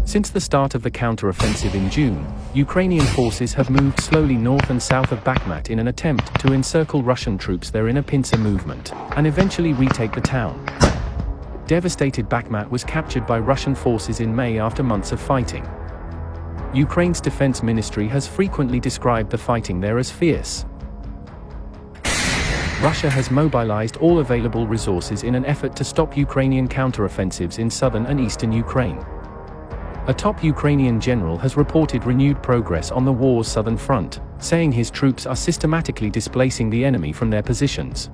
Since the start of the counter-offensive in June, Ukrainian forces have moved slowly north and south of Bakhmut in an attempt to encircle Russian troops there in a pincer movement, and eventually retake the town. Devastated Bakhmut was captured by Russian forces in May after months of fighting. Ukraine's defense ministry has frequently described the fighting there as fierce. Russia has mobilized all available resources in an effort to stop Ukrainian counter-offensives in southern and eastern Ukraine. A top Ukrainian general has reported renewed progress on the war's southern front, saying his troops are systematically displacing the enemy from their positions.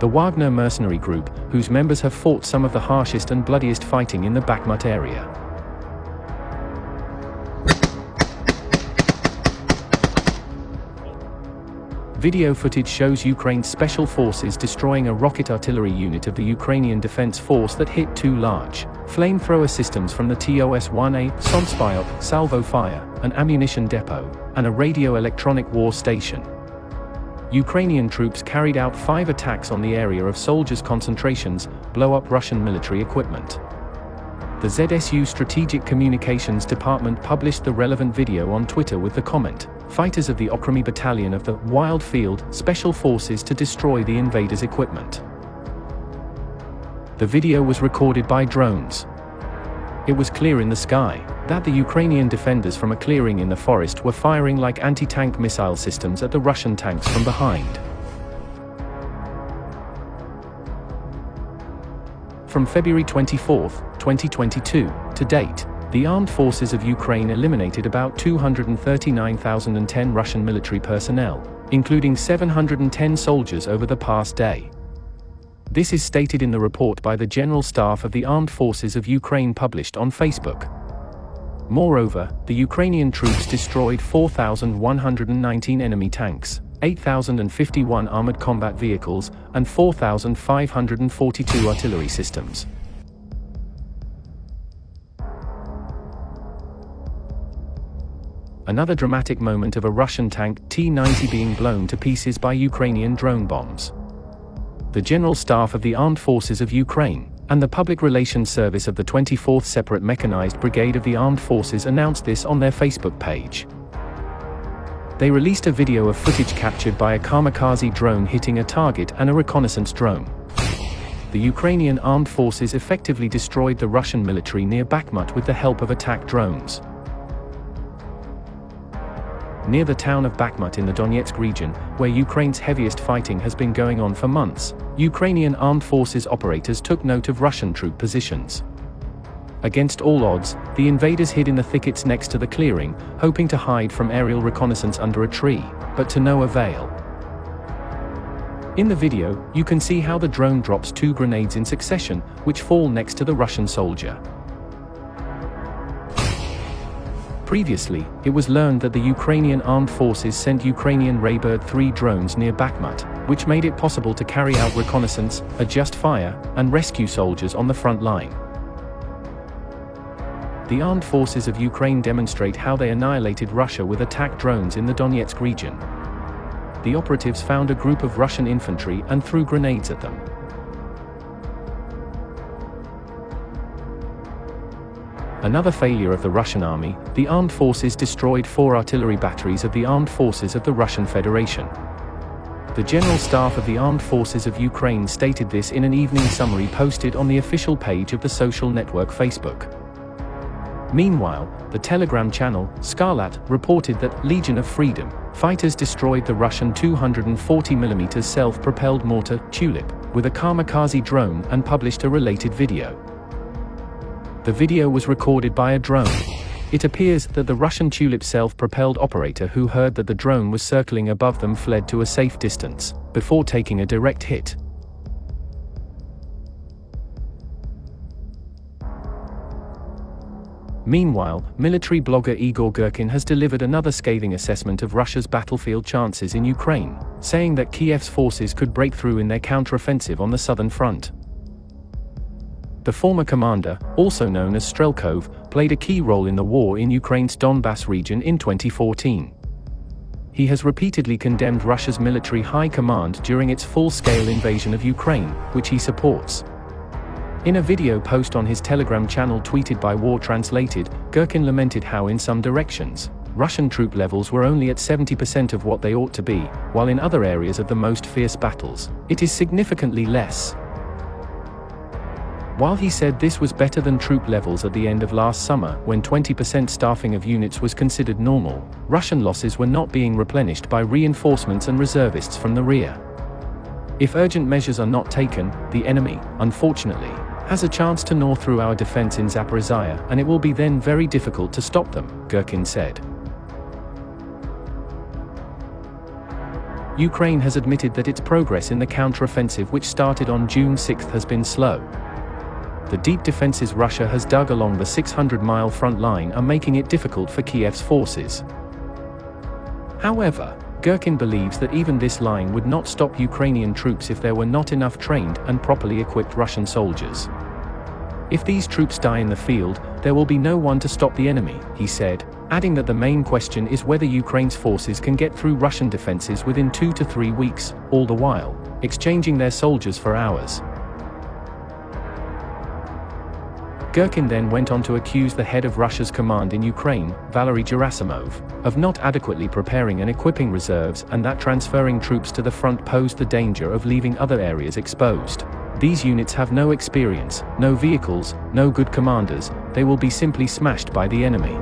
The Wagner mercenary group, whose members have fought some of the harshest and bloodiest fighting in the Bakhmut area. Video footage shows Ukraine's special forces destroying a rocket artillery unit of the Ukrainian Defense Force that hit two large flamethrower systems from the TOS-1A, Somspyok, salvo fire, an ammunition depot, and a radio-electronic war station. Ukrainian troops carried out 5 attacks on the area of soldiers' concentrations, blow up Russian military equipment. The ZSU Strategic Communications Department published the relevant video on Twitter with the comment, "Fighters of the Okremy Battalion of the Wild Field Special Forces to destroy the invaders' equipment." The video was recorded by drones. It was clear in the sky that the Ukrainian defenders from a clearing in the forest were firing like anti-tank missile systems at the Russian tanks from behind. From February 24, 2022, to date, the armed forces of Ukraine eliminated about 239,010 Russian military personnel, including 710 soldiers over the past day. This is stated in the report by the General Staff of the Armed Forces of Ukraine published on Facebook. Moreover, the Ukrainian troops destroyed 4,119 enemy tanks, 8,051 armored combat vehicles, and 4,542 artillery systems. Another dramatic moment of a Russian tank T-90 being blown to pieces by Ukrainian drone bombs. The General Staff of the Armed Forces of Ukraine and the Public Relations Service of the 24th Separate Mechanized Brigade of the Armed Forces announced this on their Facebook page. They released a video of footage captured by a kamikaze drone hitting a target and a reconnaissance drone. The Ukrainian armed forces effectively destroyed the Russian military near Bakhmut with the help of attack drones. Near the town of Bakhmut in the Donetsk region, where Ukraine's heaviest fighting has been going on for months, Ukrainian armed forces operators took note of Russian troop positions. Against all odds, the invaders hid in the thickets next to the clearing, hoping to hide from aerial reconnaissance under a tree, but to no avail. In the video, you can see how the drone drops 2 grenades in succession, which fall next to the Russian soldier. Previously, it was learned that the Ukrainian armed forces sent Ukrainian Raybird 3 drones near Bakhmut, which made it possible to carry out reconnaissance, adjust fire, and rescue soldiers on the front line. The armed forces of Ukraine demonstrate how they annihilated Russia with attack drones in the Donetsk region. The operatives found a group of Russian infantry and threw grenades at them. Another failure of the Russian army, the armed forces destroyed 4 artillery batteries of the armed forces of the Russian Federation. The General Staff of the Armed Forces of Ukraine stated this in an evening summary posted on the official page of the social network Facebook. Meanwhile, the Telegram channel, Scarlat, reported that Legion of Freedom fighters destroyed the Russian 240mm self-propelled mortar, Tulip, with a kamikaze drone and published a related video. The video was recorded by a drone. It appears that the Russian Tulip self-propelled operator who heard that the drone was circling above them fled to a safe distance, before taking a direct hit. Meanwhile, military blogger Igor Girkin has delivered another scathing assessment of Russia's battlefield chances in Ukraine, saying that Kiev's forces could break through in their counteroffensive on the southern front. The former commander, also known as Strelkov, played a key role in the war in Ukraine's Donbass region in 2014. He has repeatedly condemned Russia's military high command during its full-scale invasion of Ukraine, which he supports. In a video post on his Telegram channel tweeted by War Translated, Gherkin lamented how in some directions, Russian troop levels were only at 70% of what they ought to be, while in other areas of the most fierce battles, it is significantly less. While he said this was better than troop levels at the end of last summer, when 20% staffing of units was considered normal, Russian losses were not being replenished by reinforcements and reservists from the rear. If urgent measures are not taken, the enemy, unfortunately, has a chance to gnaw through our defense in Zaporizhia, and it will be then very difficult to stop them, Gherkin said. Ukraine has admitted that its progress in the counteroffensive which started on June 6 has been slow. The deep defenses Russia has dug along the 600-mile front line are making it difficult for Kiev's forces. However, Gherkin believes that even this line would not stop Ukrainian troops if there were not enough trained and properly equipped Russian soldiers. If these troops die in the field, there will be no one to stop the enemy, he said, adding that the main question is whether Ukraine's forces can get through Russian defenses within 2 to 3 weeks, all the while exchanging their soldiers for ours. Gherkin then went on to accuse the head of Russia's command in Ukraine, Valery Gerasimov, of not adequately preparing and equipping reserves, and that transferring troops to the front posed the danger of leaving other areas exposed. These units have no experience, no vehicles, no good commanders, they will be simply smashed by the enemy.